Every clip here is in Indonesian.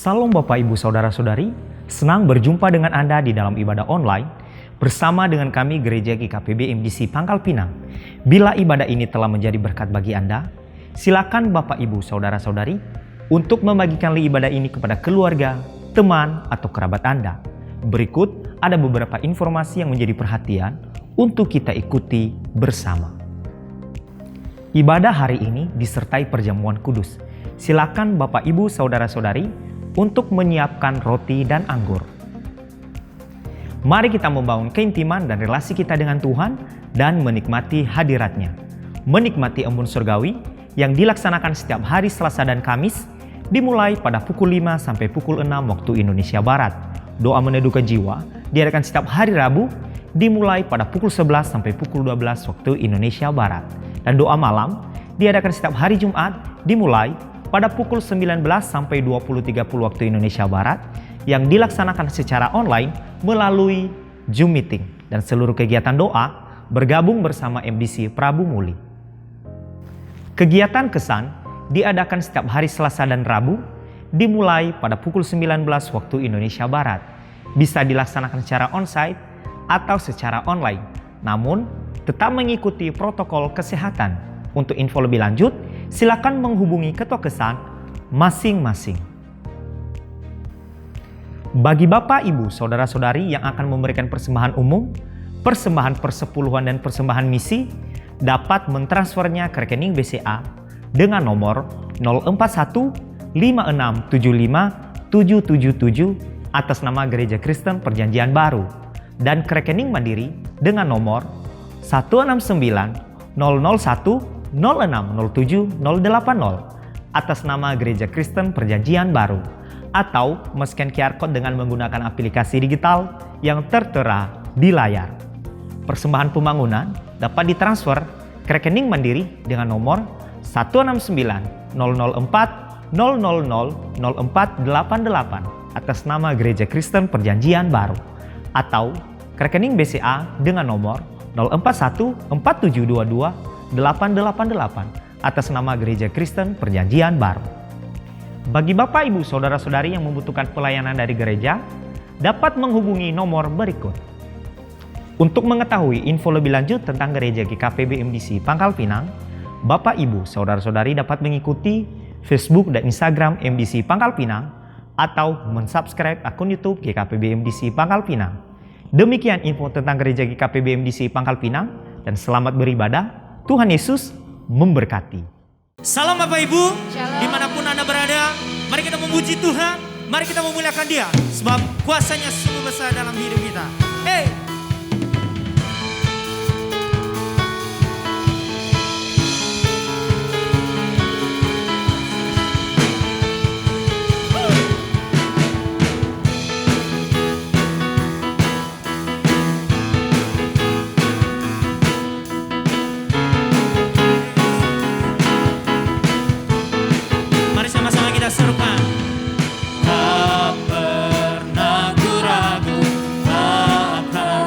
Salam Bapak Ibu Saudara-saudari, senang berjumpa dengan Anda di dalam ibadah online bersama dengan kami Gereja GKPB MDC Pangkal Pinang. Bila ibadah ini telah menjadi berkat bagi Anda, silakan Bapak Ibu Saudara-saudari untuk membagikan ibadah ini kepada keluarga, teman, atau kerabat Anda. Berikut ada beberapa informasi yang menjadi perhatian untuk kita ikuti bersama. Ibadah hari ini disertai perjamuan kudus. Silakan Bapak Ibu Saudara-saudari untuk menyiapkan roti dan anggur. Mari kita membangun keintiman dan relasi kita dengan Tuhan dan menikmati hadirat-Nya. Menikmati embun surgawi yang dilaksanakan setiap hari Selasa dan Kamis, dimulai pada pukul 5 sampai pukul 6 waktu Indonesia Barat. Doa meneduhkan jiwa diadakan setiap hari Rabu, dimulai pada pukul 11 sampai pukul 12 waktu Indonesia Barat. Dan doa malam diadakan setiap hari Jumat, dimulai pada pukul 19 sampai 20.30 waktu Indonesia Barat, yang dilaksanakan secara online melalui Zoom Meeting. Dan seluruh kegiatan doa bergabung bersama MDC Prabu Muli. Kegiatan kesan diadakan setiap hari Selasa dan Rabu, dimulai pada pukul 19 waktu Indonesia Barat. Bisa dilaksanakan secara onsite atau secara online, namun tetap mengikuti protokol kesehatan. Untuk info lebih lanjut, silakan menghubungi ketua kesan masing-masing. Bagi Bapak, Ibu, Saudara-saudari yang akan memberikan persembahan umum, persembahan persepuluhan dan persembahan misi, dapat mentransfernya ke rekening BCA dengan nomor 041 5675 777 atas nama Gereja Kristen Perjanjian Baru, dan ke rekening Mandiri dengan nomor 169 001 0607 080 atas nama Gereja Kristen Perjanjian Baru, atau men-scan QR Code dengan menggunakan aplikasi digital yang tertera di layar. Persembahan pembangunan dapat ditransfer ke rekening Mandiri dengan nomor 169 004 000 0488 atas nama Gereja Kristen Perjanjian Baru, atau ke rekening BCA dengan nomor 041 4722 888 atas nama Gereja Kristen Perjanjian Baru. Bagi Bapak, Ibu, Saudara-saudari yang membutuhkan pelayanan dari gereja, dapat menghubungi nomor berikut. Untuk mengetahui info lebih lanjut tentang Gereja GKPB MDC Pangkal Pinang, Bapak, Ibu, Saudara-saudari dapat mengikuti Facebook dan Instagram MDC Pangkal Pinang atau mensubscribe akun YouTube GKPB MDC Pangkal Pinang. Demikian info tentang Gereja GKPB MDC Pangkal Pinang, dan selamat beribadah. Tuhan Yesus memberkati. Salam Bapak Ibu, Shalom. dimanapun Anda berada, mari kita memuji Tuhan, mari kita memuliakan Dia, sebab kuasanya sungguh besar dalam hidup kita. Hey! Serukan. Tak pernah ku ragu akan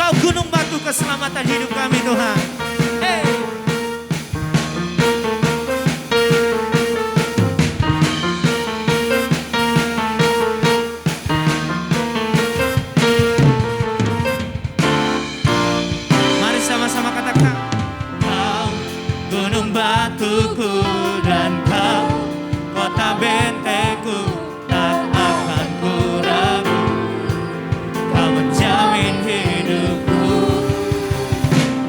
Engkau gunung batu keselamatan hidup kami Tuhan. Hey. Mari sama-sama katakan, Kau gunung batuku dan Kau kota benteku, tak akan ku ragu. Kau menjamin hidupku,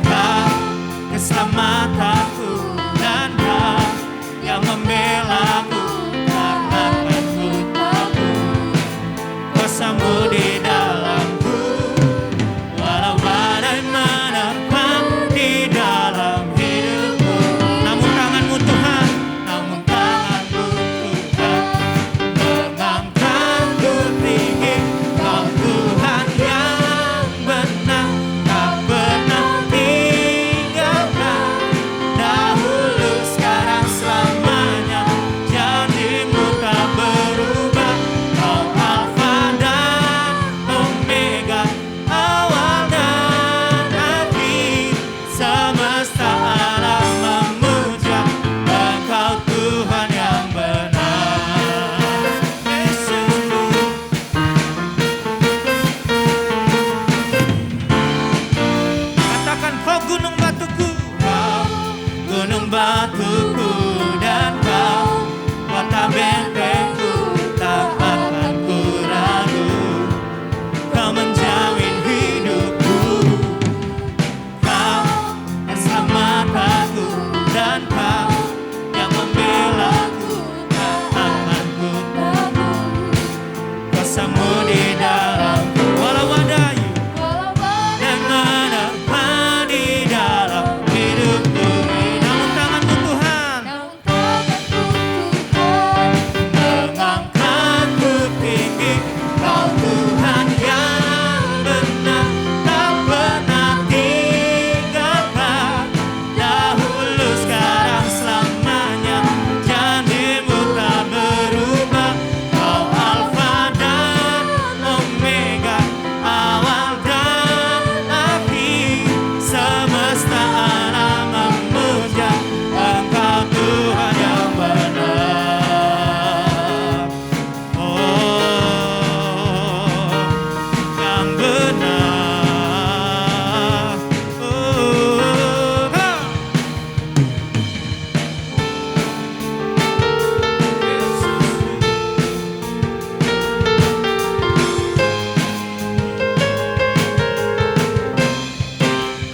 Kau keselamatanku, dan Kau yang membelaku, tak akan ku takut. Kuasamu di dalamku, walau badai menerpang di dalam hidupku. Namun tanganmu Tuhan, namun tanganmu Tuhan, mengangkatku tinggi. Kau Tuhan yang benar, tak pernah tinggalkan. Dahulu, sekarang, selamanya, janjimu tak berubah. Kau Alfa dan Omega, awal dan akhir. Semesta alam memuja Engkau Tuhan yang benar. Yesusku, katakan, Kau gunung batuku, Kau gunung batuku, dan Kau kota benteku, tak akan ku ragu. Kau menjamin hidupku, Kau keselamatanku, dan Kau yang membelaku, tak akan ku takut. Kuasamu di dalamku, walau badai dan menerpa di dalam hidupku. Namun tanganmu Tuhan, mengangkatku tinggi. Kau Tuhan yang benar, tak pernah tinggalkan. Dahulu, sekarang, selamanya, janjimu tak berubah. Kau Alfa dan Omega, awal dan akhir. Semesta alam memuja Engkau Tuhan yang benar. Oh, yang benar. Oh, ha.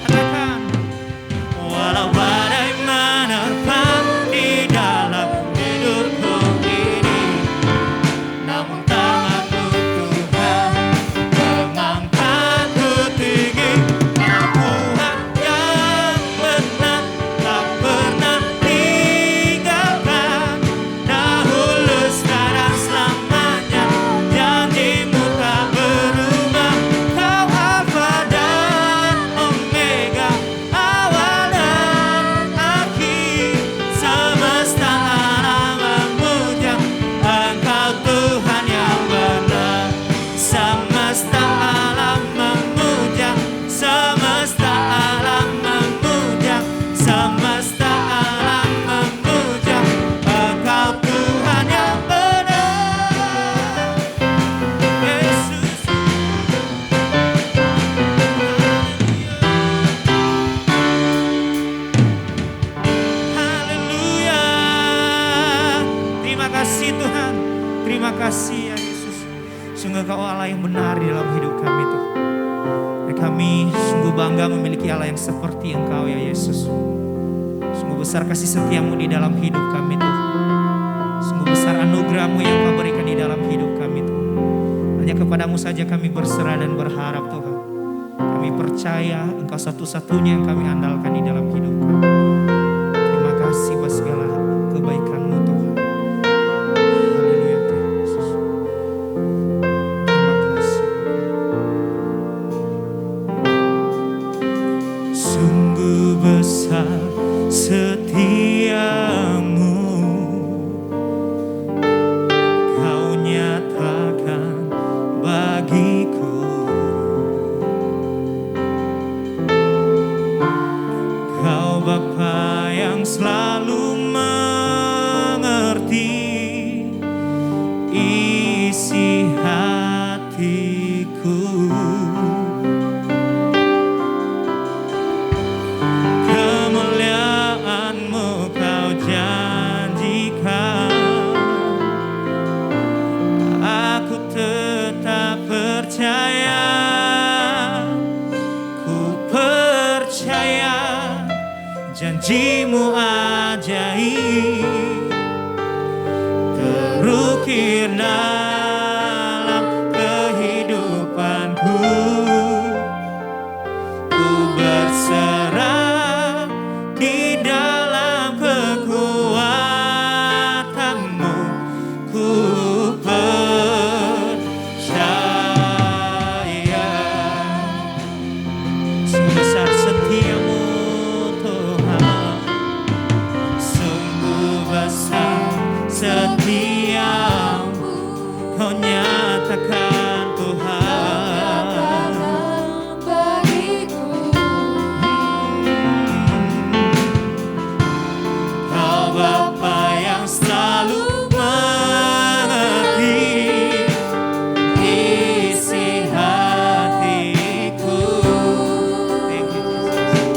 Katakan, walau badai menerpa di dalam hidupku ini, namun tanganmu Tuhan mengangkatku tinggi. Kau Tuhan yang benar, tak pernah tinggalkan. Dahulu, sekarang, selamanya, janjimu tak berubah. Kau Alfa dan Omega, awal dan akhir. Semesta alam memuja Engkau Tuhan yang benar. Semesta alam memuja, semesta alam memuja, semesta alam memuja Engkau Tuhan yang benar. Yesus, haleluya. Terima kasih Tuhan, terima kasih ya Yesus. Sungguh Kau Allah yang benar di dalam hidup kami Tuhan. Dan kami sungguh bangga memiliki Allah yang seperti Engkau ya Yesus. Sungguh besar kasih setiamu di dalam hidup kami Tuhan. Sungguh besar anugerah-Mu yang Kau berikan di dalam hidup kami Tuhan. Hanya kepadamu saja kami berserah dan berharap Tuhan. Kami percaya Engkau satu-satunya yang kami andalkan di dalam hidup kami. Terima kasih buat segala kebaikan-Mu Tuhan. Haleluya Tuhan Yesus. Terima kasih. Sungguh besar setiamu, Kau nyatakan bagiku. janjimu ajaib terukir dalam kehidupanku. Ku berserah di dalam kekuatanmu. Ku percaya sebesar setiamu Tuhan, sungguh besar setiamu kau nyatakan Tuhan bagiku. Kau Bapa yang selalu mengerti isi hatiku. Thank you, Jesus.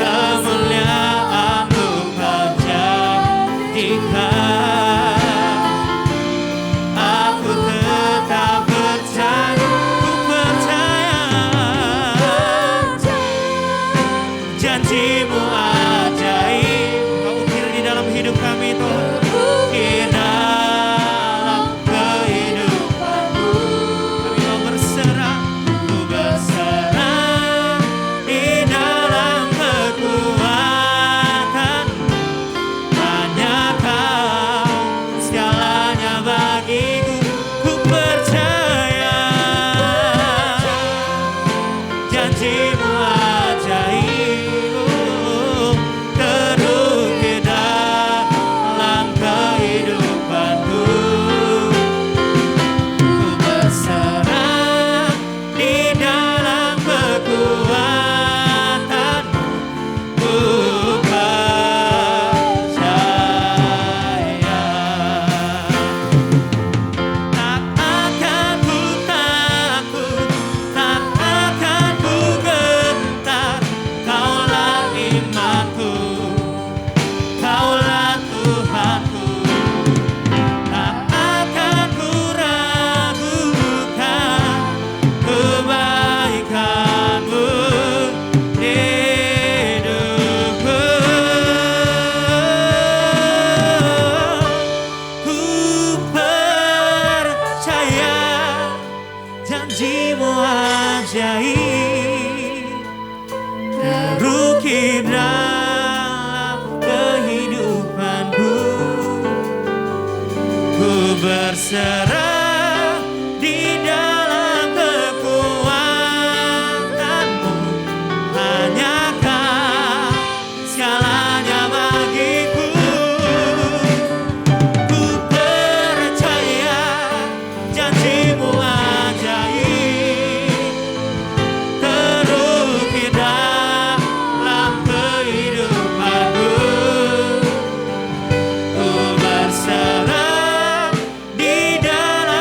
Kemuliaanmu kau jadikan. Aku tetap percaya, ku percaya janjimu ajaib kau ukir di dalam hidup kami Tuhan. Ukir dalam kehidupanku. Kami mau berserah, ku berserah di dalam kekuatanmu. Hanya kau segalanya bagiku. Ku percaya janjimu ajaib terukir dalam kehidupanku. Ku berserah di dalam kekuatanmu. Ku percaya tak akan ku takut, tak akan ku gentar. Kaulah imanku, kaulah Tuhanku. Tak akan ku ragukan kebaikanmu di hidupku. Ku percaya janjimu ajaib terukir dalam kehidupanku. Ku berserah di dalam kekuatanmu. Hanya kau segalanya bagiku. Ku percaya janjimu ajaib terukir dalam kehidupanku. Ku berserah di dalam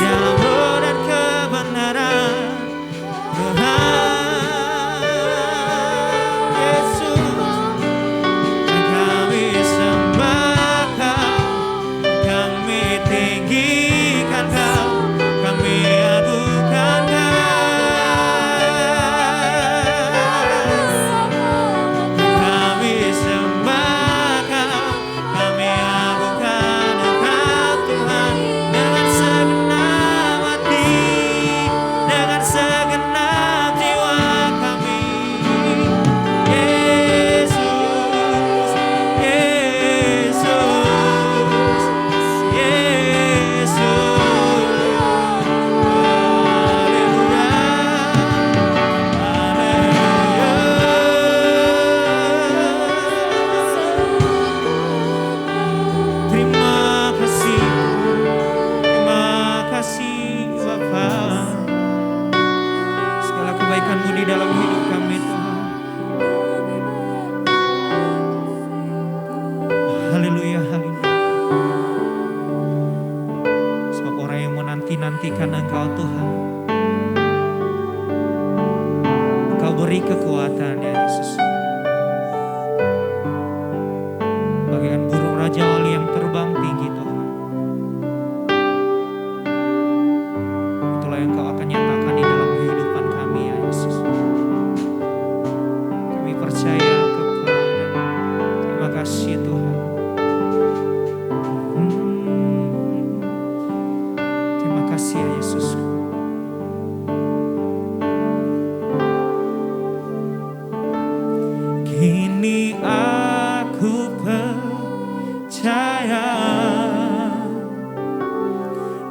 dalam roh dan kebenaran. Tuhan Yesus, kami sembah Kau, kami tinggikan Kau, kami agukan di dalam hidup kami Tuhan. Haleluya, haleluya. Sebab orang yang menanti-nantikan Engkau Tuhan, Engkau beri kekuatan ya Yesus. Bagaikan burung Raja Wali yang terbang tinggi Tuhan. Itulah yang Engkau akan nyatakan di dalam kehidupan kami ya Yesus. Kami percaya kepada. Terima kasih Tuhan. Terima kasih ya Yesus. Kini aku percaya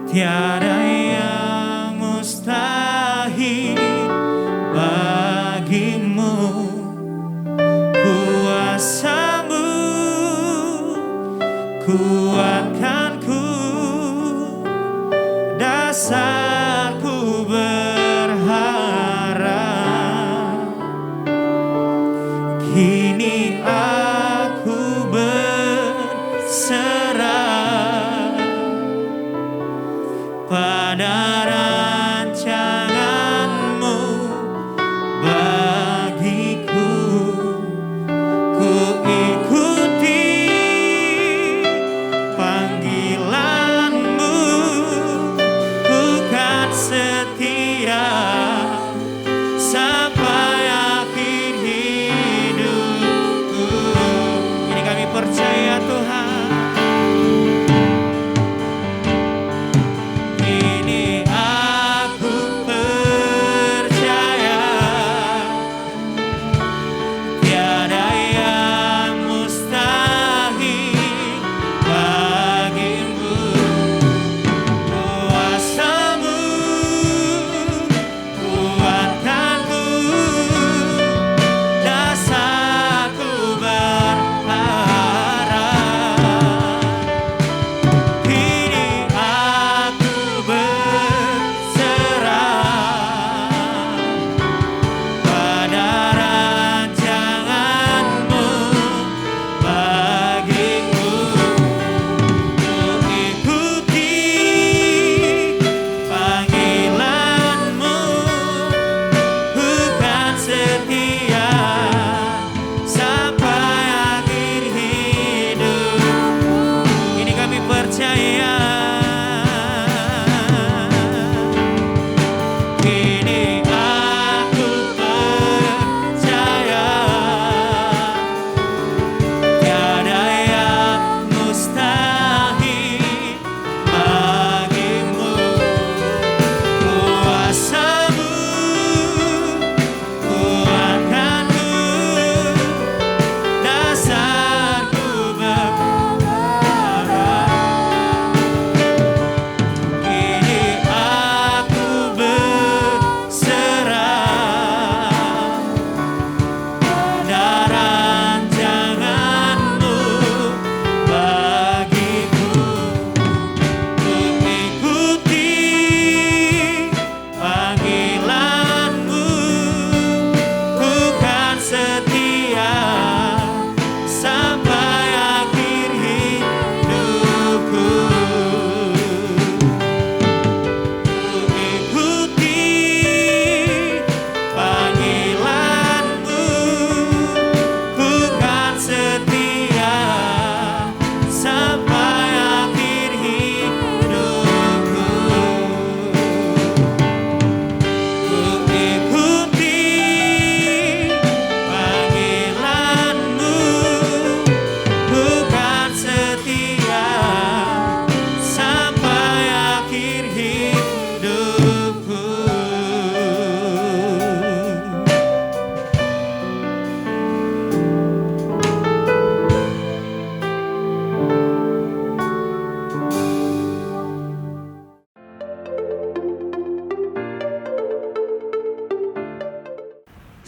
tiada yang mustahil bagimu. Kuasa-Mu kuatkanku, dasarku berharap. Kini aku berserah pada rancangan-Mu bagiku. Ku ikuti panggilan-Mu, ku kan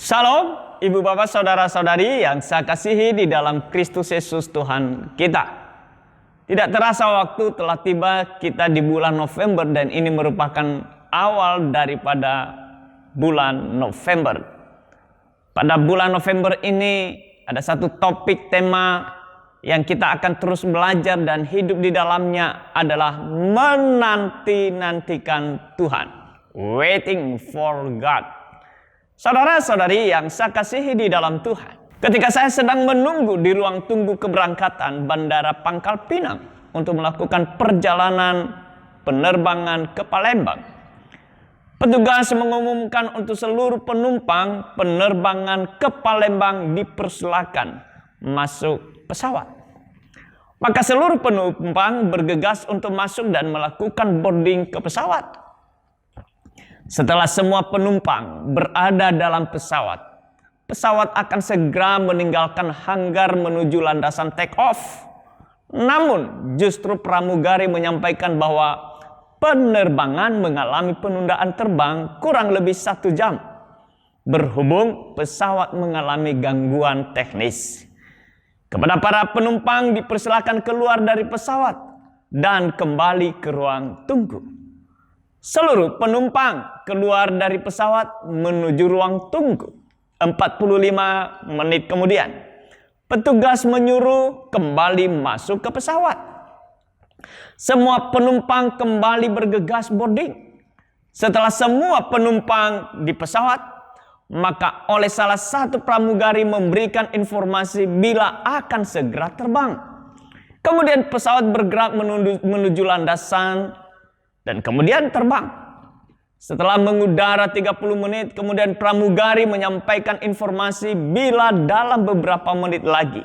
Shalom, ibu bapak saudara-saudari yang saya kasihi di dalam Kristus Yesus Tuhan kita. Tidak terasa waktu telah tiba kita di bulan November dan ini merupakan awal daripada bulan November. Pada bulan November ini ada satu topik tema yang kita akan terus belajar dan hidup di dalamnya adalah menanti-nantikan Tuhan. Waiting for God. Saudara-saudari yang saya kasihi di dalam Tuhan. Ketika saya sedang menunggu di ruang tunggu keberangkatan Bandara Pangkal Pinang untuk melakukan perjalanan penerbangan ke Palembang, petugas mengumumkan untuk seluruh penumpang penerbangan ke Palembang dipersilakan masuk pesawat. Maka seluruh penumpang bergegas untuk masuk dan melakukan boarding ke pesawat. Setelah semua penumpang berada dalam pesawat, pesawat akan segera meninggalkan hanggar menuju landasan take off. Namun justru pramugari menyampaikan bahwa penerbangan mengalami penundaan terbang kurang lebih 1 jam. Berhubung pesawat mengalami gangguan teknis. Kepada para penumpang dipersilakan keluar dari pesawat dan kembali ke ruang tunggu. Seluruh penumpang keluar dari pesawat menuju ruang tunggu. 45 menit kemudian, petugas menyuruh kembali masuk ke pesawat. Semua penumpang kembali bergegas boarding. Setelah semua penumpang di pesawat, maka oleh salah satu pramugari memberikan informasi bila akan segera terbang. Kemudian pesawat bergerak menuju landasan dan kemudian terbang. Setelah mengudara 30 menit, kemudian pramugari menyampaikan informasi bila dalam beberapa menit lagi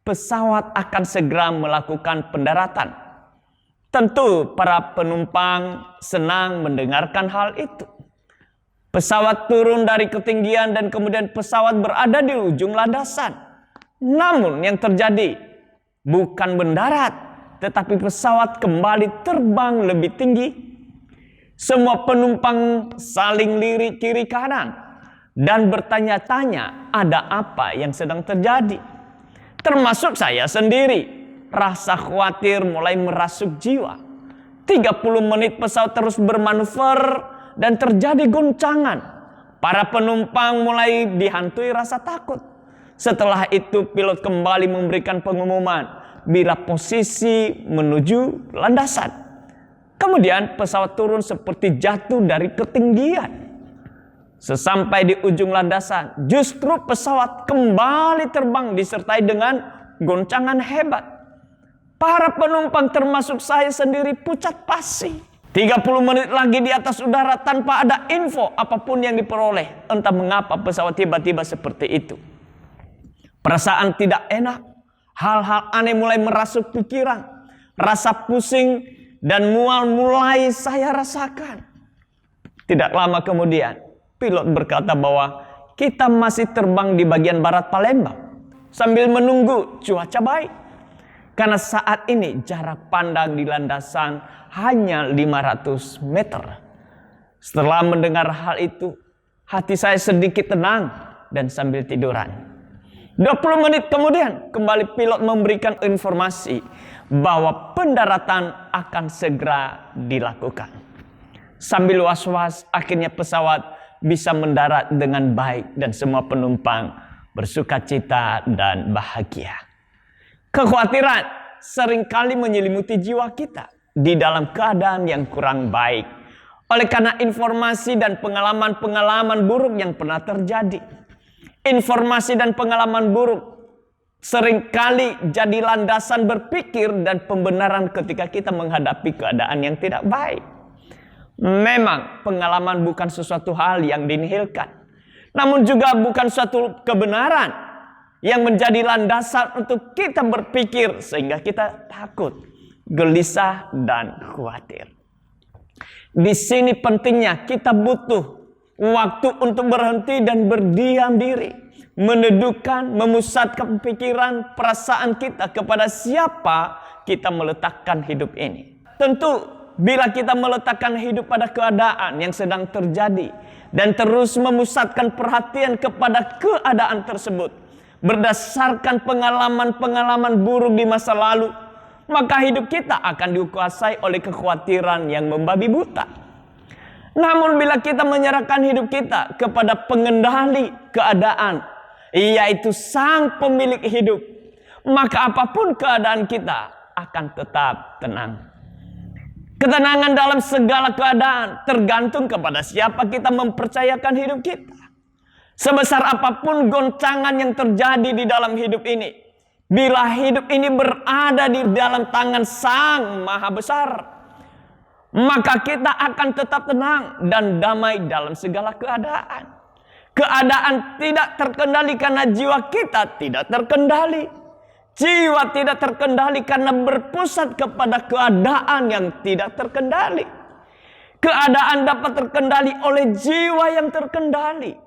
pesawat akan segera melakukan pendaratan. Tentu para penumpang senang mendengarkan hal itu. Pesawat turun dari ketinggian dan kemudian pesawat berada di ujung landasan. Namun yang terjadi bukan mendarat, tetapi pesawat kembali terbang lebih tinggi. Semua penumpang saling lirik kiri kanan dan bertanya-tanya ada apa yang sedang terjadi. Termasuk saya sendiri. Rasa khawatir mulai merasuk jiwa. 30 menit pesawat terus bermanuver dan terjadi goncangan. Para penumpang mulai dihantui rasa takut. Setelah itu pilot kembali memberikan pengumuman bila posisi menuju landasan. Kemudian pesawat turun seperti jatuh dari ketinggian. Sesampai di ujung landasan, justru pesawat kembali terbang disertai dengan goncangan hebat. Para penumpang termasuk saya sendiri pucat pasi. 30 menit lagi di atas udara tanpa ada info apapun yang diperoleh. Entah mengapa pesawat tiba-tiba seperti itu. Perasaan tidak enak, hal-hal aneh mulai merasuk pikiran. Rasa pusing dan mual mulai saya rasakan. Tidak lama kemudian, pilot berkata bahwa kita masih terbang di bagian barat Palembang sambil menunggu cuaca baik. Karena saat ini jarak pandang di landasan hanya 500 meter. Setelah mendengar hal itu, hati saya sedikit tenang dan sambil tiduran. 20 menit kemudian, kembali pilot memberikan informasi bahwa pendaratan akan segera dilakukan. Sambil was-was, akhirnya pesawat bisa mendarat dengan baik dan semua penumpang bersukacita dan bahagia. Kekhawatiran seringkali menyelimuti jiwa kita di dalam keadaan yang kurang baik. Oleh karena informasi dan pengalaman-pengalaman buruk yang pernah terjadi. Informasi dan pengalaman buruk seringkali jadi landasan berpikir dan pembenaran ketika kita menghadapi keadaan yang tidak baik. Memang pengalaman bukan sesuatu hal yang dinihilkan. Namun juga bukan suatu kebenaran yang menjadi landasan untuk kita berpikir sehingga kita takut, gelisah, dan khawatir. Di sini pentingnya kita butuh waktu untuk berhenti dan berdiam diri. Menedukkan, memusatkan pikiran, perasaan kita kepada siapa kita meletakkan hidup ini. Tentu bila kita meletakkan hidup pada keadaan yang sedang terjadi, dan terus memusatkan perhatian kepada keadaan tersebut berdasarkan pengalaman-pengalaman buruk di masa lalu, maka hidup kita akan dikuasai oleh kekhawatiran yang membabi buta. Namun bila kita menyerahkan hidup kita kepada pengendali keadaan, yaitu Sang Pemilik hidup, maka apapun keadaan kita akan tetap tenang. Ketenangan dalam segala keadaan tergantung kepada siapa kita mempercayakan hidup kita. Sebesar apapun goncangan yang terjadi di dalam hidup ini, bila hidup ini berada di dalam tangan Sang Maha Besar, maka kita akan tetap tenang dan damai dalam segala keadaan. Keadaan tidak terkendali karena jiwa kita tidak terkendali. Jiwa tidak terkendali karena berpusat kepada keadaan yang tidak terkendali. Keadaan dapat terkendali oleh jiwa yang terkendali.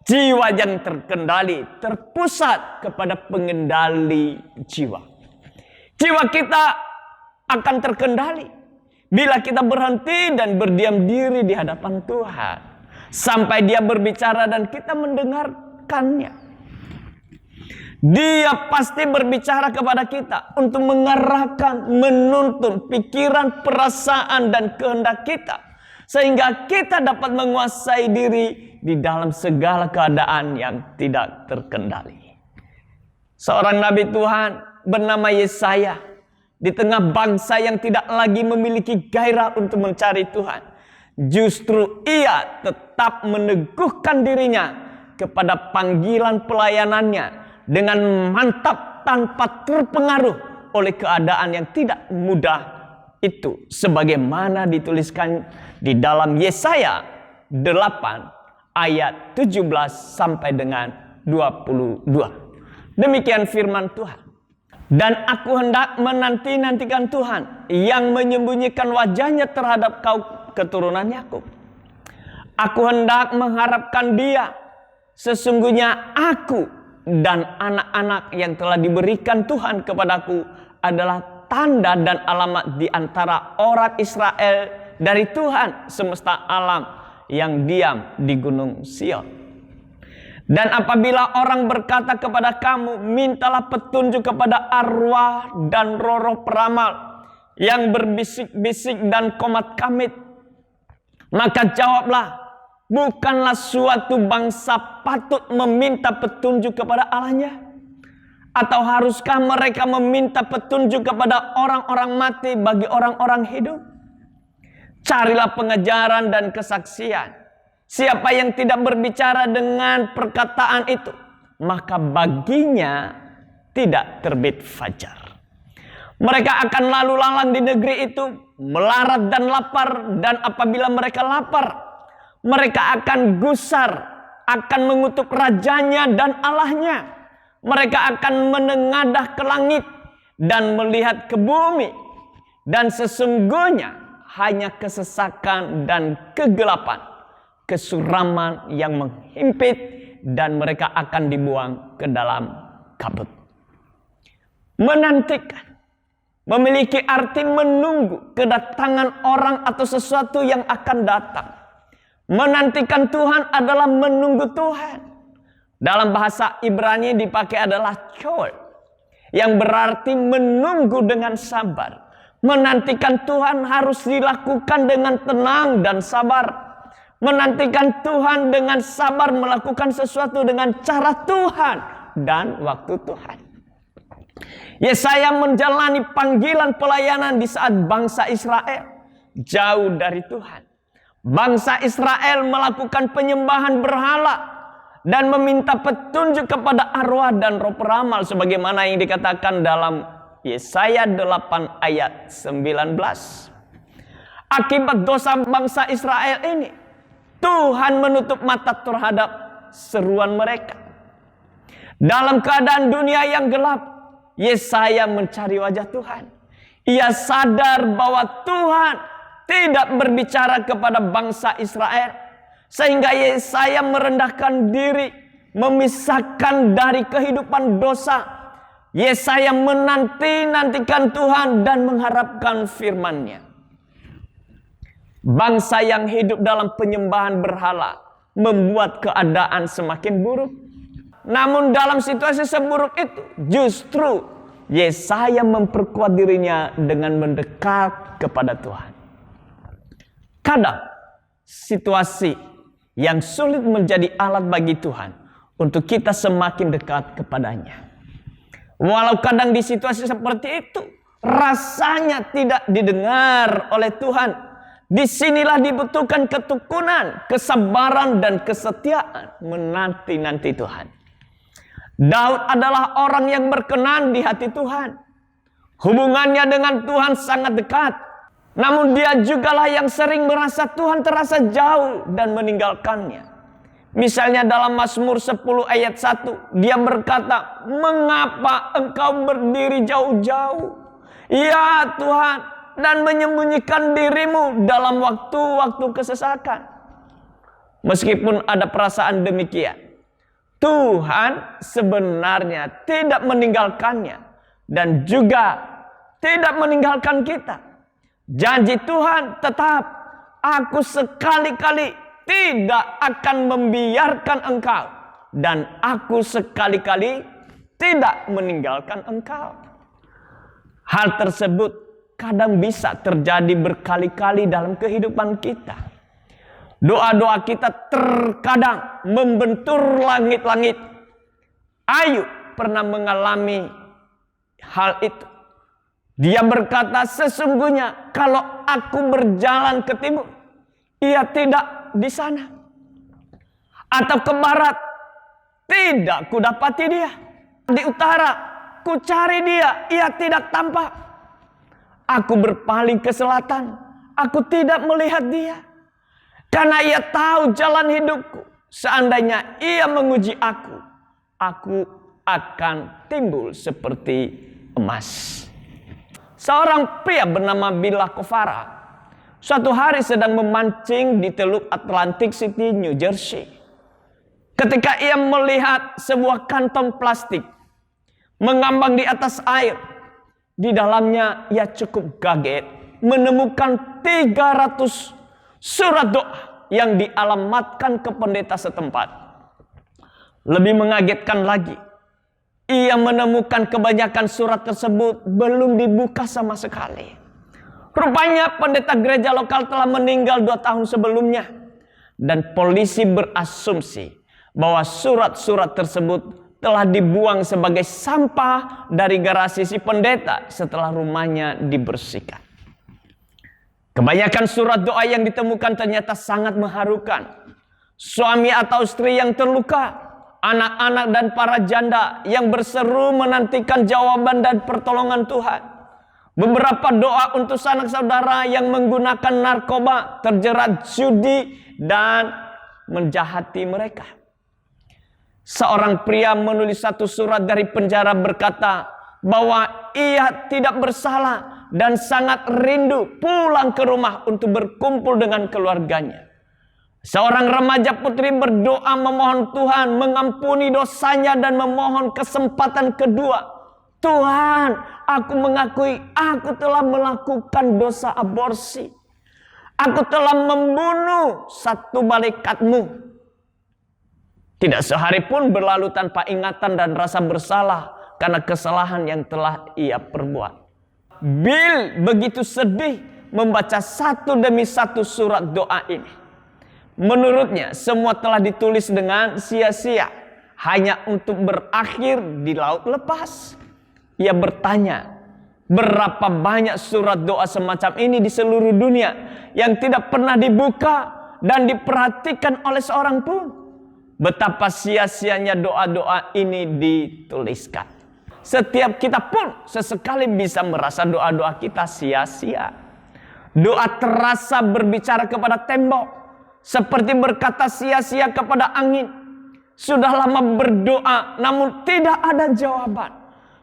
Jiwa yang terkendali terpusat kepada pengendali jiwa. Jiwa kita akan terkendali bila kita berhenti dan berdiam diri di hadapan Tuhan sampai Dia berbicara dan kita mendengarkannya. Dia pasti berbicara kepada kita untuk mengarahkan, menuntun pikiran, perasaan, dan kehendak kita, sehingga kita dapat menguasai diri di dalam segala keadaan yang tidak terkendali. Seorang nabi Tuhan bernama Yesaya, di tengah bangsa yang tidak lagi memiliki gairah untuk mencari Tuhan, justru ia tetap meneguhkan dirinya kepada panggilan pelayanannya dengan mantap tanpa terpengaruh oleh keadaan yang tidak mudah itu, sebagaimana dituliskan di dalam Yesaya 8 ayat 17 sampai dengan 22. Demikian firman Tuhan. Dan aku hendak menanti-nantikan Tuhan yang menyembunyikan wajahnya terhadap kaum keturunan Yakub. Aku hendak mengharapkan Dia. Sesungguhnya aku dan anak-anak yang telah diberikan Tuhan kepadaku adalah tanda dan alamat di antara orang Israel dari Tuhan semesta alam yang diam di gunung Sion. Dan apabila orang berkata kepada kamu, mintalah petunjuk kepada arwah dan roh-roh peramal yang berbisik-bisik dan komat kamit, maka jawablah, bukanlah suatu bangsa patut meminta petunjuk kepada Allahnya? Atau haruskah mereka meminta petunjuk kepada orang-orang mati bagi orang-orang hidup? Carilah pengajaran dan kesaksian. Siapa yang tidak berbicara dengan perkataan itu, maka baginya tidak terbit fajar. Mereka akan lalu lalang di negeri itu, melarat dan lapar, dan apabila mereka lapar, mereka akan gusar, akan mengutuk rajanya dan Allahnya. Mereka akan menengadah ke langit dan melihat ke bumi. Dan sesungguhnya hanya kesesakan dan kegelapan, kesuraman yang menghimpit, dan mereka akan dibuang ke dalam kabut. Menantikan memiliki arti menunggu kedatangan orang atau sesuatu yang akan datang. Menantikan Tuhan adalah menunggu Tuhan. Dalam bahasa Ibrani dipakai adalah chol, yang berarti menunggu dengan sabar. Menantikan Tuhan harus dilakukan dengan tenang dan sabar. Menantikan Tuhan dengan sabar, melakukan sesuatu dengan cara Tuhan dan waktu Tuhan. Yesaya menjalani panggilan pelayanan di saat bangsa Israel jauh dari Tuhan. Bangsa Israel melakukan penyembahan berhala dan meminta petunjuk kepada arwah dan roh peramal, sebagaimana yang dikatakan dalam Yesaya 8 ayat 19. Akibat dosa bangsa Israel ini, Tuhan menutup mata terhadap seruan mereka. Dalam keadaan dunia yang gelap, Yesaya mencari wajah Tuhan. Ia sadar bahwa Tuhan tidak berbicara kepada bangsa Israel, sehingga Yesaya merendahkan diri, memisahkan dari kehidupan dosa. Yesaya menanti-nantikan Tuhan dan mengharapkan firman-Nya. Bangsa yang hidup dalam penyembahan berhala membuat keadaan semakin buruk. Namun dalam situasi seburuk itu, justru Yesaya memperkuat dirinya dengan mendekat kepada Tuhan. Kadang situasi yang sulit menjadi alat bagi Tuhan untuk kita semakin dekat kepadanya. Walau kadang di situasi seperti itu rasanya tidak didengar oleh Tuhan. Disinilah dibutuhkan ketekunan, kesabaran, dan kesetiaan menanti-nanti Tuhan. Daud adalah orang yang berkenan di hati Tuhan. Hubungannya dengan Tuhan sangat dekat. Namun dia jugalah yang sering merasa Tuhan terasa jauh dan meninggalkannya. Misalnya dalam Mazmur 10 ayat 1, dia berkata, "Mengapa engkau berdiri jauh-jauh, ya Tuhan, dan menyembunyikan dirimu dalam waktu-waktu kesesakan?" Meskipun ada perasaan demikian, Tuhan sebenarnya tidak meninggalkannya dan juga tidak meninggalkan kita. Janji Tuhan tetap, "Aku sekali-kali tidak akan membiarkan engkau, dan aku sekali-kali tidak meninggalkan engkau." Hal tersebut kadang bisa terjadi berkali-kali dalam kehidupan kita. Doa-doa kita terkadang membentur langit-langit. Ayub pernah mengalami hal itu. Dia berkata, "Sesungguhnya kalau aku berjalan ke timur, ia tidak di sana. Atau ke barat, tidak kudapati dia. Di utara, ku cari dia, ia tidak tampak. Aku berpaling ke selatan, aku tidak melihat dia. Karena ia tahu jalan hidupku. Seandainya ia menguji aku, aku akan timbul seperti emas." Seorang pria bernama Bill Kovara suatu hari sedang memancing di Teluk Atlantic City, New Jersey. Ketika ia melihat sebuah kantong plastik mengambang di atas air, di dalamnya ia cukup kaget menemukan 300 surat doa yang dialamatkan ke pendeta setempat. Lebih mengagetkan lagi, ia menemukan kebanyakan surat tersebut belum dibuka sama sekali. Rupanya pendeta gereja lokal telah meninggal 2 tahun sebelumnya. Dan polisi berasumsi bahwa surat-surat tersebut telah dibuang sebagai sampah dari garasi si pendeta setelah rumahnya dibersihkan. Kebanyakan surat doa yang ditemukan ternyata sangat mengharukan. Suami atau istri yang terluka, anak-anak dan para janda yang berseru menantikan jawaban dan pertolongan Tuhan. Beberapa doa untuk sanak saudara yang menggunakan narkoba, terjerat judi, dan menjahati mereka. Seorang pria menulis satu surat dari penjara berkata bahwa ia tidak bersalah dan sangat rindu pulang ke rumah untuk berkumpul dengan keluarganya. Seorang remaja putri berdoa memohon Tuhan mengampuni dosanya dan memohon kesempatan kedua. "Tuhan, aku mengakui aku telah melakukan dosa aborsi. Aku telah membunuh satu malaikatmu." Tidak sehari pun berlalu tanpa ingatan dan rasa bersalah karena kesalahan yang telah ia perbuat. Bill begitu sedih membaca satu demi satu surat doa ini. Menurutnya semua telah ditulis dengan sia-sia, hanya untuk berakhir di laut lepas. Ia bertanya, berapa banyak surat doa semacam ini di seluruh dunia yang tidak pernah dibuka dan diperhatikan oleh seorang pun. Betapa sia-sianya doa-doa ini dituliskan. Setiap kita pun sesekali bisa merasa doa-doa kita sia-sia. Doa terasa berbicara kepada tembok, seperti berkata sia-sia kepada angin. Sudah lama berdoa namun tidak ada jawaban.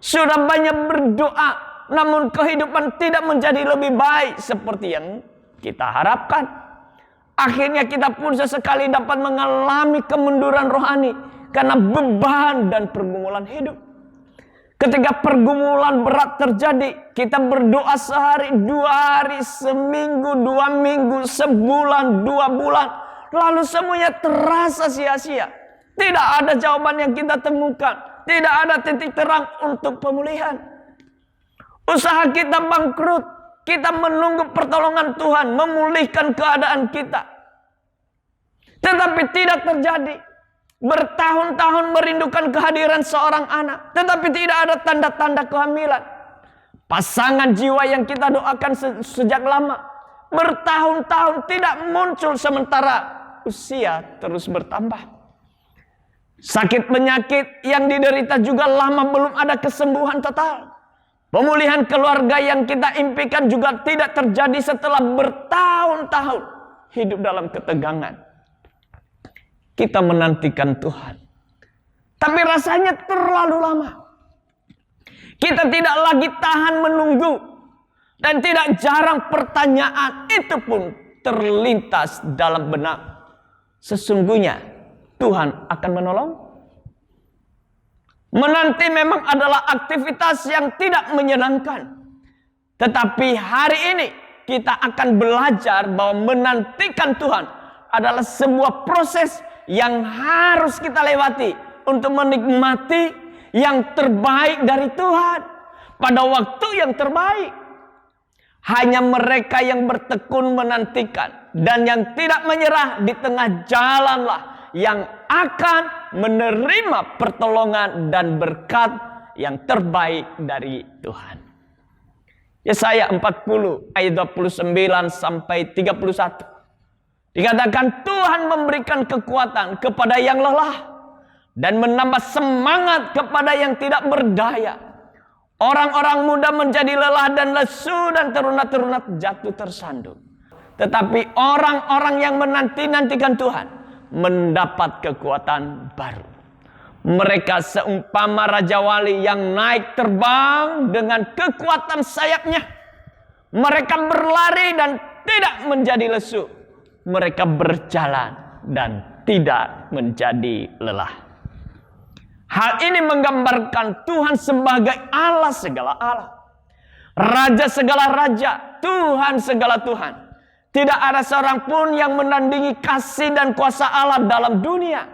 Sudah banyak berdoa namun kehidupan tidak menjadi lebih baik seperti yang kita harapkan. Akhirnya kita pun sesekali dapat mengalami kemunduran rohani karena beban dan pergumulan hidup. Ketika pergumulan berat terjadi, kita berdoa sehari, 2 hari, seminggu, 2 minggu, sebulan, 2 bulan. lalu semuanya terasa sia-sia. Tidak ada jawaban yang kita temukan. Tidak ada titik terang untuk pemulihan. Usaha kita bangkrut. Kita menunggu pertolongan Tuhan memulihkan keadaan kita. Tetapi tidak terjadi. Bertahun-tahun merindukan kehadiran seorang anak. Tetapi tidak ada tanda-tanda kehamilan. Pasangan jiwa yang kita doakan sejak lama. Bertahun-tahun tidak muncul sementara usia terus bertambah. Sakit penyakit yang diderita juga lama belum ada kesembuhan total. Pemulihan keluarga yang kita impikan juga tidak terjadi setelah bertahun-tahun hidup dalam ketegangan. Kita menantikan Tuhan. Tapi rasanya terlalu lama. Kita tidak lagi tahan menunggu. Dan tidak jarang pertanyaan itu pun terlintas dalam benak. Sesungguhnya Tuhan akan menolong? Menanti memang adalah aktivitas yang tidak menyenangkan. Tetapi hari ini kita akan belajar bahwa menantikan Tuhan adalah sebuah proses yang harus kita lewati untuk menikmati yang terbaik dari Tuhan pada waktu yang terbaik. Hanya mereka yang bertekun menantikan dan yang tidak menyerah di tengah jalanlah yang akan menerima pertolongan dan berkat yang terbaik dari Tuhan. Yesaya 40 ayat 29 sampai 31. Dikatakan Tuhan memberikan kekuatan kepada yang lelah dan menambah semangat kepada yang tidak berdaya. Orang-orang muda menjadi lelah dan lesu dan teruna-teruna jatuh tersandung. Tetapi orang-orang yang menanti-nantikan Tuhan mendapat kekuatan baru. Mereka seumpama Raja Wali yang naik terbang dengan kekuatan sayapnya. Mereka berlari dan tidak menjadi lesu. Mereka berjalan dan tidak menjadi lelah. Hal ini menggambarkan Tuhan sebagai Allah segala Allah. Raja segala raja, Tuhan segala Tuhan. Tidak ada seorang pun yang menandingi kasih dan kuasa Allah dalam dunia.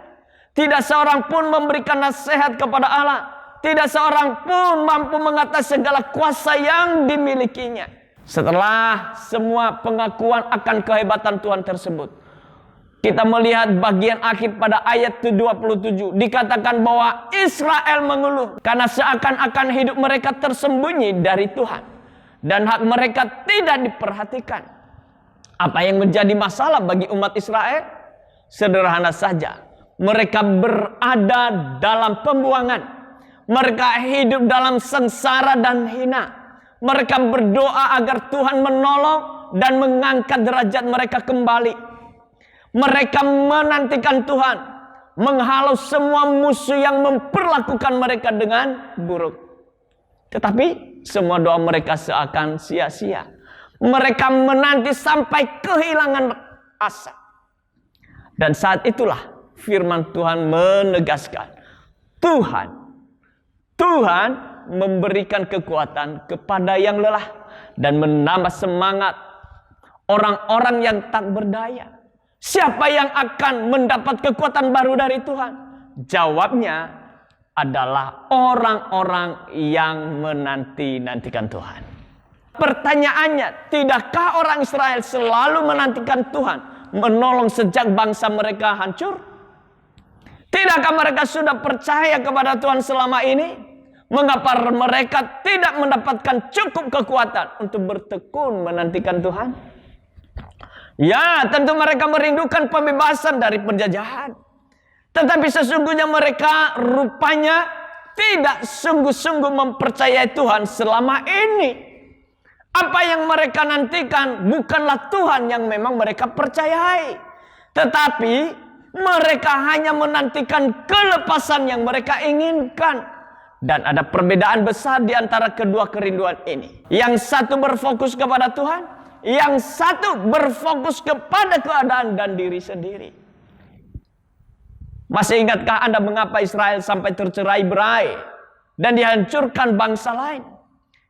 Tidak seorang pun memberikan nasihat kepada Allah. Tidak seorang pun mampu mengatasi segala kuasa yang dimilikinya. Setelah semua pengakuan akan kehebatan Tuhan tersebut, kita melihat bagian akhir pada ayat 27. Dikatakan bahwa Israel mengeluh karena seakan-akan hidup mereka tersembunyi dari Tuhan. Dan hak mereka tidak diperhatikan. Apa yang menjadi masalah bagi umat Israel? Sederhana saja. Mereka berada dalam pembuangan. Mereka hidup dalam sengsara dan hina. Mereka berdoa agar Tuhan menolong dan mengangkat derajat mereka kembali. Mereka menantikan Tuhan menghalau semua musuh yang memperlakukan mereka dengan buruk. Tetapi semua doa mereka seakan sia-sia. Mereka menanti sampai kehilangan asa. Dan saat itulah firman Tuhan menegaskan. Tuhan memberikan kekuatan kepada yang lelah. Dan menambah semangat orang-orang yang tak berdaya. Siapa yang akan mendapat kekuatan baru dari Tuhan? Jawabnya adalah orang-orang yang menanti-nantikan Tuhan. Pertanyaannya, tidakkah orang Israel selalu menantikan Tuhan menolong sejak bangsa mereka hancur? Tidakkah mereka sudah percaya kepada Tuhan selama ini? Mengapa mereka tidak mendapatkan cukup kekuatan untuk bertekun menantikan Tuhan? Ya, tentu mereka merindukan pembebasan dari penjajahan. Tetapi sesungguhnya mereka rupanya tidak sungguh-sungguh mempercayai Tuhan selama ini. Apa yang mereka nantikan bukanlah Tuhan yang memang mereka percayai. Tetapi mereka hanya menantikan kelepasan yang mereka inginkan. Dan ada perbedaan besar di antara kedua kerinduan ini. Yang satu berfokus kepada Tuhan, yang satu berfokus kepada keadaan dan diri sendiri. Masih ingatkah Anda mengapa Israel sampai tercerai-berai dan dihancurkan bangsa lain?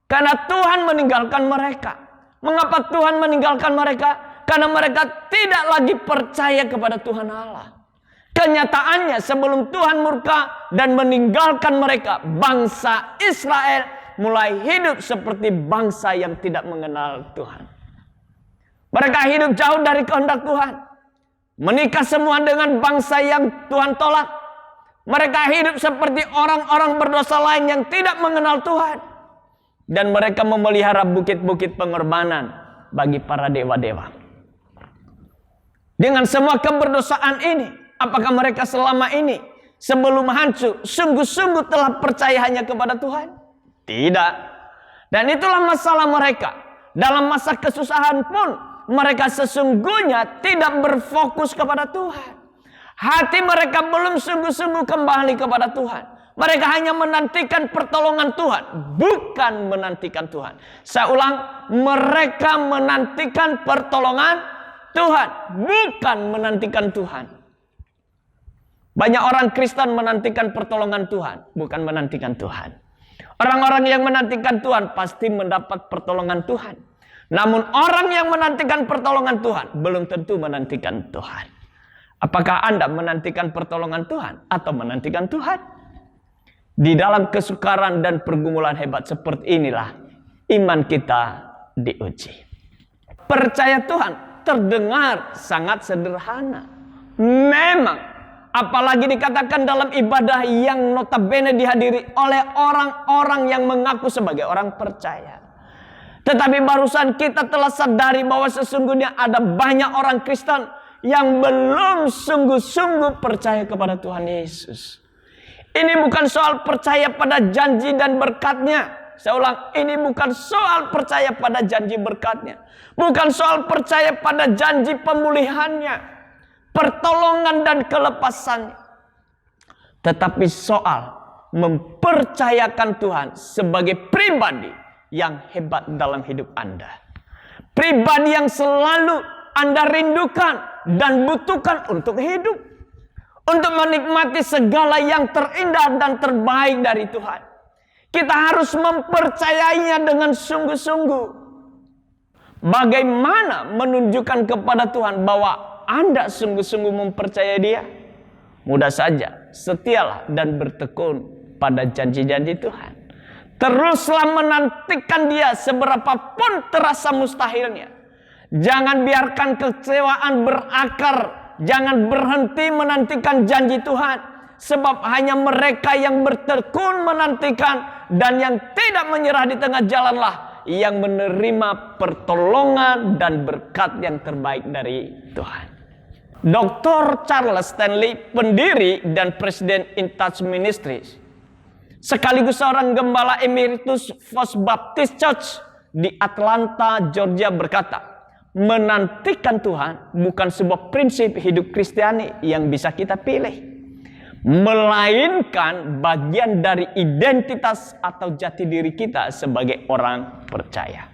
Karena Tuhan meninggalkan mereka. Mengapa Tuhan meninggalkan mereka? karena mereka tidak lagi percaya kepada Tuhan Allah. Kenyataannya sebelum Tuhan murka dan meninggalkan mereka, bangsa Israel mulai hidup seperti bangsa yang tidak mengenal Tuhan. Mereka hidup jauh dari kehendak Tuhan. Menikah semua dengan bangsa yang Tuhan tolak. Mereka hidup seperti orang-orang berdosa lain yang tidak mengenal Tuhan. Dan mereka memelihara bukit-bukit pengorbanan bagi para dewa-dewa. Dengan semua keberdosaan ini, apakah mereka selama ini sebelum hancur sungguh-sungguh telah percaya hanya kepada Tuhan? Tidak. Dan itulah masalah mereka. Dalam masa kesusahan pun mereka sesungguhnya tidak berfokus kepada Tuhan. Hati mereka belum sungguh-sungguh kembali kepada Tuhan. Mereka hanya menantikan pertolongan Tuhan, bukan menantikan Tuhan. Saya ulang, mereka menantikan pertolongan Tuhan, bukan menantikan Tuhan. Banyak orang Kristen menantikan pertolongan Tuhan, bukan menantikan Tuhan. Orang-orang yang menantikan Tuhan pasti mendapat pertolongan Tuhan. Namun orang yang menantikan pertolongan Tuhan belum tentu menantikan Tuhan. Apakah Anda menantikan pertolongan Tuhan atau menantikan Tuhan? Di dalam kesukaran dan pergumulan hebat seperti inilah iman kita diuji. Percaya Tuhan terdengar sangat sederhana. Memang, apalagi dikatakan dalam ibadah yang notabene dihadiri oleh orang-orang yang mengaku sebagai orang percaya. Tetapi barusan kita telah sadari bahwa sesungguhnya ada banyak orang Kristen yang belum sungguh-sungguh percaya kepada Tuhan Yesus. Ini bukan soal percaya pada janji dan berkatnya. Saya ulang, ini bukan soal percaya pada janji berkatnya. Bukan soal percaya pada janji pemulihannya, pertolongan dan kelepasannya. Tetapi soal mempercayakan Tuhan sebagai pribadi yang hebat dalam hidup Anda. Pribadi yang selalu Anda rindukan dan butuhkan untuk hidup. Untuk menikmati segala yang terindah dan terbaik dari Tuhan. Kita harus mempercayainya dengan sungguh-sungguh. Bagaimana menunjukkan kepada Tuhan bahwa Anda sungguh-sungguh mempercayai Dia? Mudah saja, setialah dan bertekun pada janji-janji Tuhan. Teruslah menantikan Dia seberapapun terasa mustahilnya. Jangan biarkan kekecewaan berakar. Jangan berhenti menantikan janji Tuhan. Sebab hanya mereka yang bertekun menantikan dan yang tidak menyerah di tengah jalanlah yang menerima pertolongan dan berkat yang terbaik dari Tuhan. Dr. Charles Stanley, pendiri dan presiden In Touch Ministries, sekaligus seorang gembala emeritus First Baptist Church di Atlanta, Georgia berkata, menantikan Tuhan bukan sebuah prinsip hidup Kristiani yang bisa kita pilih, melainkan bagian dari identitas atau jati diri kita sebagai orang percaya.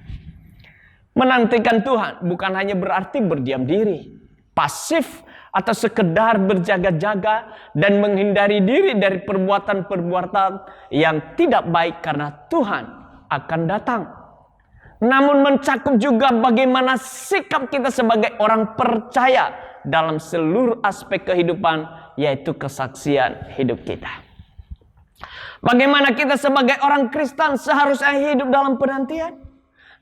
Menantikan Tuhan bukan hanya berarti berdiam diri, pasif, atau sekedar berjaga-jaga dan menghindari diri dari perbuatan-perbuatan yang tidak baik karena Tuhan akan datang. Namun mencakup juga bagaimana sikap kita sebagai orang percaya dalam seluruh aspek kehidupan, yaitu kesaksian hidup kita. Bagaimana kita sebagai orang Kristen seharusnya hidup dalam penantian?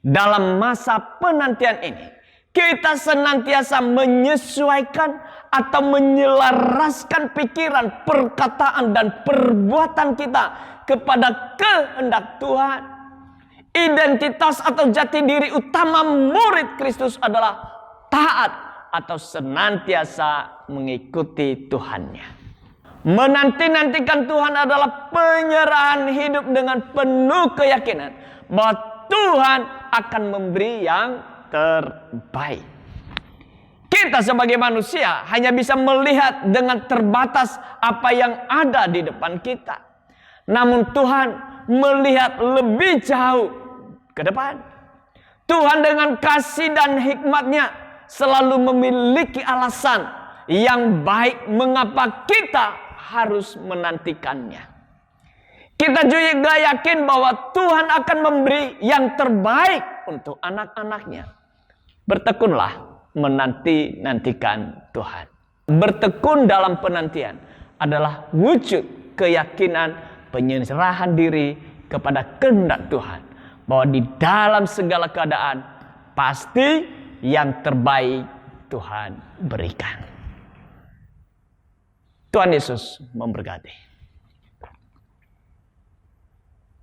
Dalam masa penantian ini, kita senantiasa menyesuaikan atau menyelaraskan pikiran, perkataan, dan perbuatan kita kepada kehendak Tuhan. Identitas atau jati diri utama murid Kristus adalah taat atau senantiasa mengikuti Tuhannya. Menanti-nantikan Tuhan adalah penyerahan hidup dengan penuh keyakinan bahwa Tuhan akan memberi yang terbaik. Kita sebagai manusia hanya bisa melihat dengan terbatas apa yang ada di depan kita. Namun Tuhan melihat lebih jauh ke depan. Tuhan dengan kasih dan hikmatnya selalu memiliki alasan yang baik mengapa kita harus menantikannya. Kita juga yakin bahwa Tuhan akan memberi yang terbaik untuk anak-anaknya. Bertekunlah menanti-nantikan Tuhan. Bertekun dalam penantian adalah wujud keyakinan penyerahan diri kepada kehendak Tuhan. Bahwa di dalam segala keadaan pasti yang terbaik Tuhan berikan. Tuhan Yesus memberkati.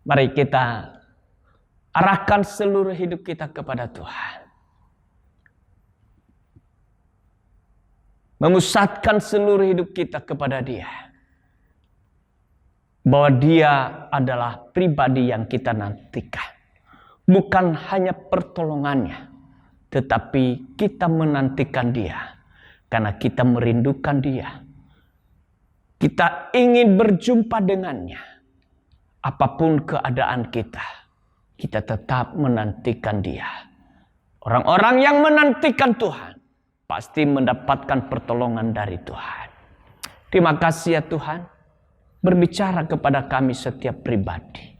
Mari kita arahkan seluruh hidup kita kepada Tuhan. Memusatkan seluruh hidup kita kepada Dia. Bahwa Dia adalah pribadi yang kita nantikan. Bukan hanya pertolongannya, tetapi kita menantikan Dia. Karena kita merindukan Dia. Kita ingin berjumpa dengannya. Apapun keadaan kita tetap menantikan Dia. Orang-orang yang menantikan Tuhan pasti mendapatkan pertolongan dari Tuhan. Terima kasih ya Tuhan, berbicara kepada kami setiap pribadi,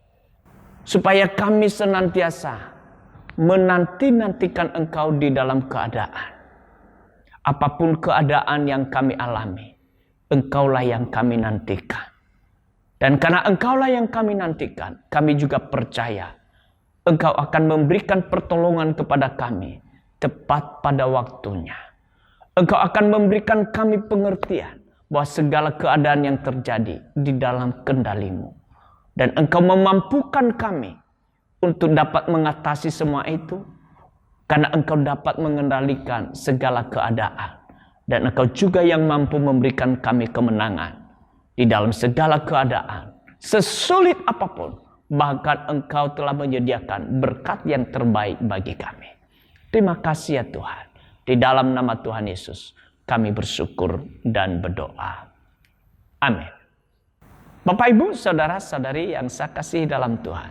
supaya kami senantiasa menanti-nantikan Engkau di dalam keadaan. Apapun keadaan yang kami alami, Engkaulah yang kami nantikan. Dan karena Engkaulah yang kami nantikan, kami juga percaya Engkau akan memberikan pertolongan kepada kami tepat pada waktunya. Engkau akan memberikan kami pengertian bahwa segala keadaan yang terjadi di dalam kendali-Mu. Dan Engkau memampukan kami untuk dapat mengatasi semua itu. Karena Engkau dapat mengendalikan segala keadaan. Dan Engkau juga yang mampu memberikan kami kemenangan di dalam segala keadaan. Sesulit apapun, bahkan Engkau telah menyediakan berkat yang terbaik bagi kami. Terima kasih ya Tuhan. Di dalam nama Tuhan Yesus, kami bersyukur dan berdoa. Amin. Bapak, Ibu, Saudara-saudari yang saya kasihi dalam Tuhan.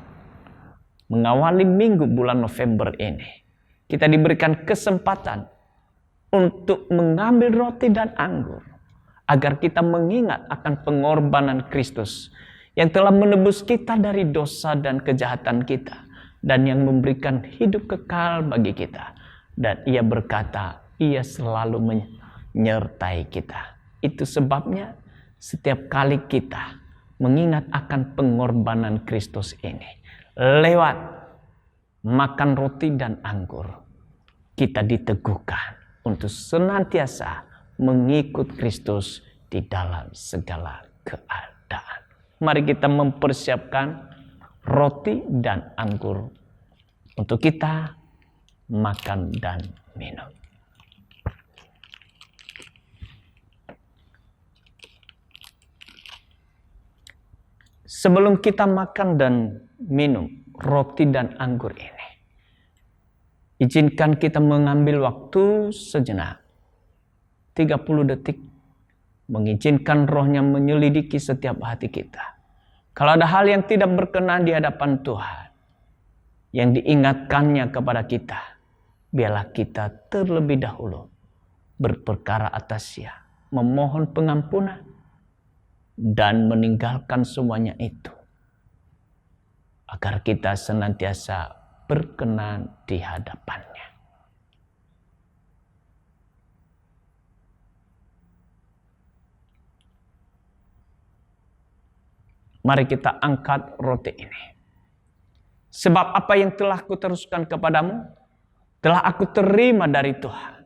Mengawali minggu bulan November ini, kita diberikan kesempatan untuk mengambil roti dan anggur. Agar kita mengingat akan pengorbanan Kristus yang telah menebus kita dari dosa dan kejahatan kita. Dan yang memberikan hidup kekal bagi kita. Dan Ia berkata, Ia selalu menyertai kita. Itu sebabnya setiap kali kita mengingat akan pengorbanan Kristus ini. Lewat makan roti dan anggur, kita diteguhkan untuk senantiasa mengikut Kristus di dalam segala keadaan. Mari kita mempersiapkan roti dan anggur untuk kita makan dan minum. Sebelum kita makan dan minum roti dan anggur ini, izinkan kita mengambil waktu sejenak, 30 detik, mengizinkan Roh-Nya menyelidiki setiap hati kita. Kalau ada hal yang tidak berkenan di hadapan Tuhan, yang diingatkannya kepada kita, biarlah kita terlebih dahulu berperkara atas Dia, memohon pengampunan, dan meninggalkan semuanya itu. Agar kita senantiasa berkenan di hadapan-Nya. Mari kita angkat roti ini. Sebab apa yang telah kuteruskan kepadamu, telah aku terima dari Tuhan.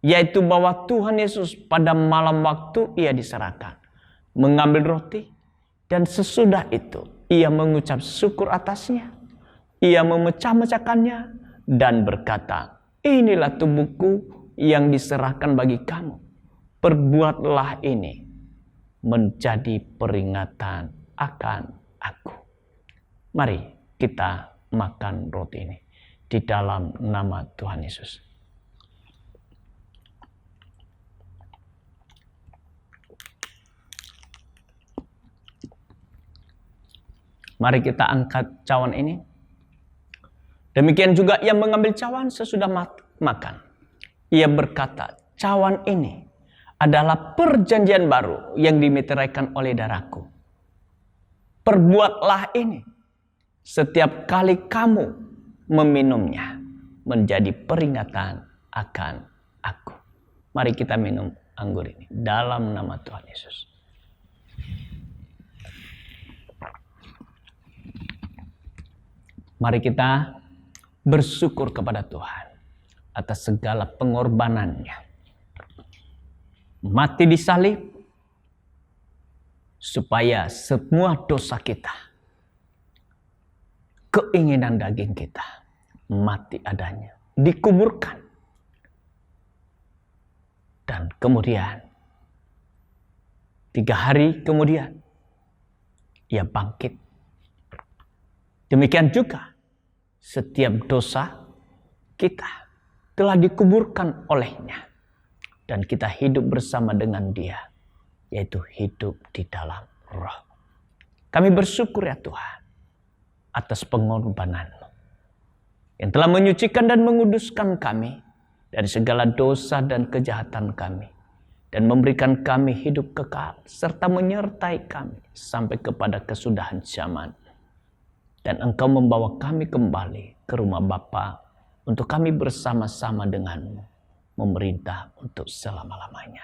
Yaitu bahwa Tuhan Yesus pada malam waktu Ia diserahkan, mengambil roti, dan sesudah itu Ia mengucap syukur atasnya. Ia memecah-mecahkannya dan berkata, inilah tubuhku yang diserahkan bagi kamu. Perbuatlah ini menjadi peringatan akan aku. Mari kita makan roti ini di dalam nama Tuhan Yesus. Mari kita angkat cawan ini. Demikian juga ia mengambil cawan sesudah makan. Ia berkata, cawan ini adalah perjanjian baru yang dimeteraikan oleh darahku. Perbuatlah ini setiap kali kamu meminumnya menjadi peringatan akan aku. Mari kita minum anggur ini dalam nama Tuhan Yesus. Mari kita bersyukur kepada Tuhan atas segala pengorbanannya. Mati di salib supaya semua dosa kita, keinginan daging kita mati adanya, dikuburkan. Dan kemudian 3 hari kemudian ia bangkit. Demikian juga setiap dosa kita telah dikuburkan olehnya. Dan kita hidup bersama dengan dia, yaitu hidup di dalam roh. Kami bersyukur ya Tuhan atas pengorbanan-Mu yang telah menyucikan dan menguduskan kami dari segala dosa dan kejahatan kami, dan memberikan kami hidup kekal serta menyertai kami sampai kepada kesudahan zaman. Dan Engkau membawa kami kembali ke rumah Bapa untuk kami bersama-sama dengan-Mu memerintah untuk selama-lamanya.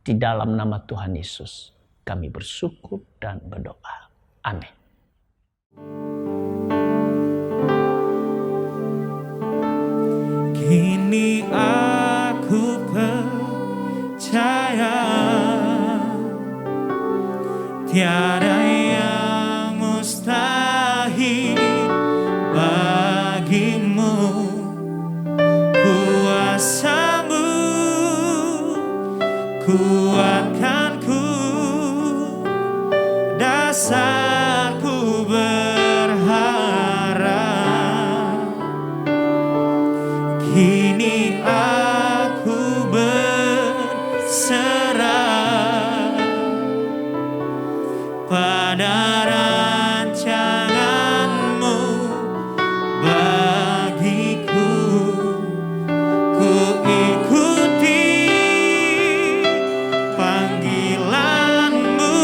Di dalam nama Tuhan Yesus kami bersyukur dan berdoa. Amin. Kini aku percaya tiada yang mustahil bagimu. Kuasamu kuatkanku, dasarku berharap. Kini aku berserah pada rancangan-Mu bagiku. Ku ikuti panggilan-Mu,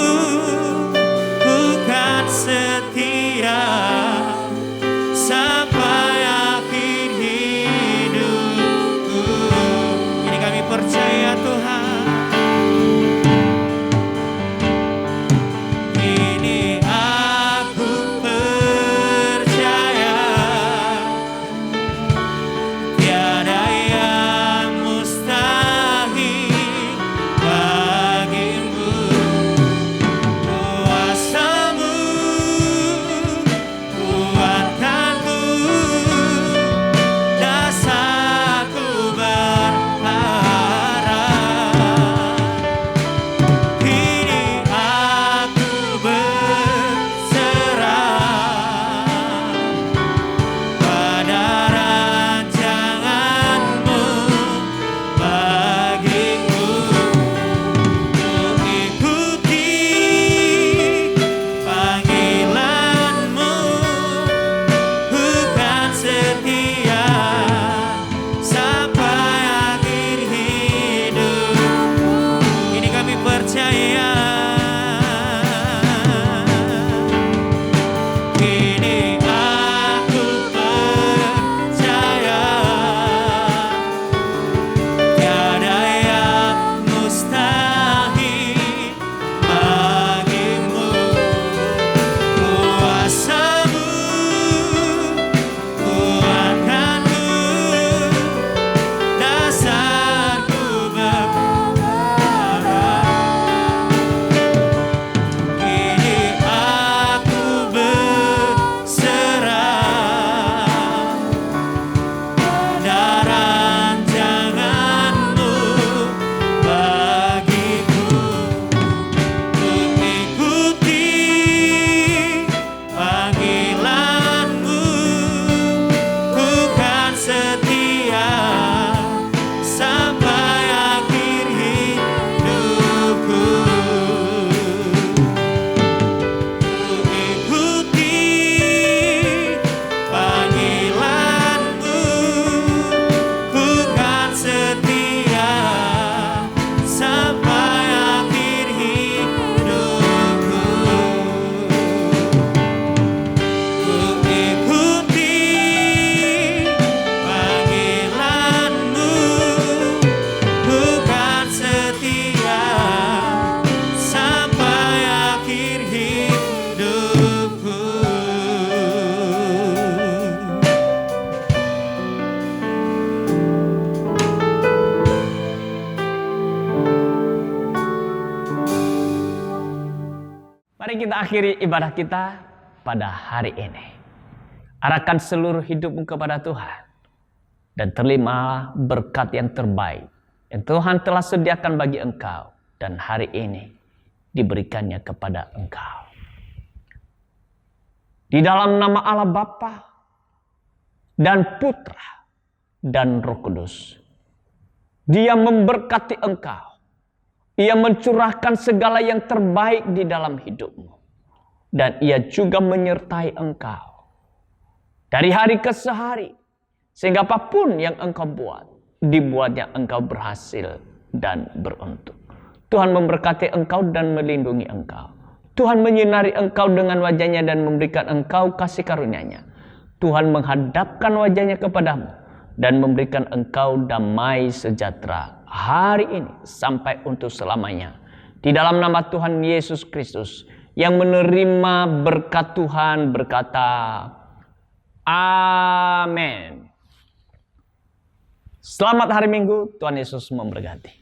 ku kan setia sampai akhir hidupku. Ini kami percaya Tuhan. Ini Mari kita akhiri ibadah kita pada hari ini. Arahkan seluruh hidupmu kepada Tuhan. Dan terimalah berkat yang terbaik yang Tuhan telah sediakan bagi engkau. Dan hari ini diberikannya kepada engkau. Di dalam nama Allah Bapa dan Putra dan Roh Kudus. Dia memberkati engkau. Ia mencurahkan segala yang terbaik di dalam hidupmu. Dan ia juga menyertai engkau. Dari hari ke sehari. Sehingga apapun yang engkau buat. Dibuatnya engkau berhasil dan beruntung. Tuhan memberkati engkau dan melindungi engkau. Tuhan menyinari engkau dengan wajahnya dan memberikan engkau kasih karunia-Nya. Tuhan menghadapkan wajahnya kepadamu. Dan memberikan engkau damai sejahtera. Hari ini sampai untuk selamanya. Di dalam nama Tuhan Yesus Kristus. Yang menerima berkat Tuhan berkata, amin. Selamat hari Minggu, Tuhan Yesus memberkati.